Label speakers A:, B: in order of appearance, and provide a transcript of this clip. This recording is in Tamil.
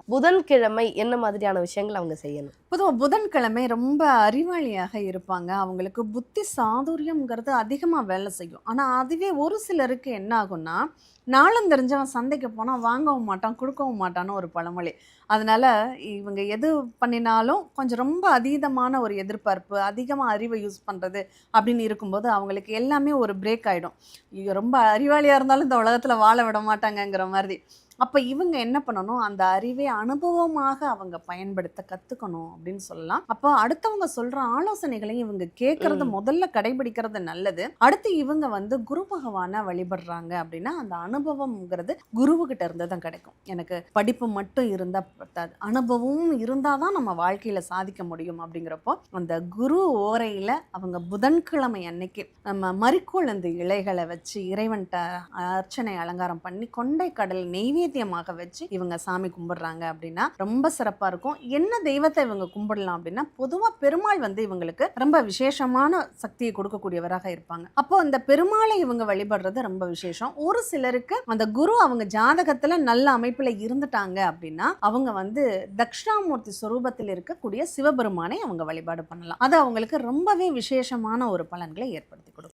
A: புதன்கிழமை என்ன மாதிரியான விஷயங்கள் அவங்க செய்யணும்?
B: பொதுவாக புதன்கிழமை ரொம்ப அறிவாளியாக இருப்பாங்க. அவங்களுக்கு புத்தி சாதுரியம்ங்கிறது அதிகமாக வேலை செய்யும். ஆனால் அதுவே ஒரு சிலருக்கு என்ன ஆகும்னா, நாளும் தெரிஞ்சவன் சந்தைக்கு போனால் வாங்கவும் மாட்டான், கொடுக்கவும் மாட்டான்னு ஒரு பழமொழி. அதனால இவங்க எது பண்ணினாலும் கொஞ்சம் ரொம்ப அதீதமான ஒரு எதிர்பார்ப்பு, அதிகமாக அறிவை யூஸ் பண்ணுறது அப்படின்னு இருக்கும்போது அவங்களுக்கு எல்லாமே ஒரு பிரேக் ஆகிடும். ரொம்ப அறிவாளியாக இருந்தாலும் இந்த உலகத்தில் வாழ விட மாட்டாங்கங்கிற மாதிரி. அப்ப இவங்க என்ன பண்ணணும், அந்த அறிவை அனுபவமாக அவங்க பயன்படுத்த கத்துக்கணும் அப்படின்னு சொல்லலாம். அப்போ அடுத்தவங்க சொல்ற ஆலோசனைகளையும் இவங்க கேட்கறது
A: ம்.
B: முதல்ல கடைபிடிக்கிறது நல்லது. அடுத்து இவங்க வந்து குரு பகவான வழிபடுறாங்க அப்படின்னா, அந்த அனுபவம்ங்கிறது குருவுகிட்ட இருந்து தான் கிடைக்கும். எனக்கு படிப்பு மட்டும் இருந்தா பத்தாது. அனுபவமும் இருந்தா தான் நம்ம வாழ்க்கையில சாதிக்க முடியும் அப்படிங்கிறப்போ, அந்த குரு ஓரையில அவங்க புதன்கிழமை அன்னைக்கு நம்ம மரிக்கொழுந்து இலைகளை வச்சு இறைவன்ட்ட அர்ச்சனை அலங்காரம் பண்ணி கொண்டை கடல் நெய்வேத்தியமாக வச்சு இவங்க சாமி கும்பிடுறாங்க அப்படின்னா ரொம்ப சிறப்பா இருக்கும். என்ன தெய்வத்தை இவங்க கும்பிடலாம் அப்படின்னா, பொதுவா பெருமாள் வந்து இவங்களுக்கு ரொம்ப விசேஷமான சக்தியை கொடுக்கக்கூடியவராக இருப்பாங்க. அப்போ அந்த பெருமாளை இவங்க வழிபடுறது ரொம்ப விசேஷம். ஒரு சிலருக்கு அந்த குரு அவங்க ஜாதகத்துல நல்ல அமைப்புல இருந்துட்டாங்க அப்படின்னா, அவங்க வந்து தட்சிணாமூர்த்தி சொரூபத்தில் இருக்கக்கூடிய சிவபெருமானை அவங்க வழிபாடு பண்ணலாம். அது அவங்களுக்கு ரொம்பவே விசேஷமான ஒரு பலன்களை ஏற்படுத்தி கொடுக்கும்.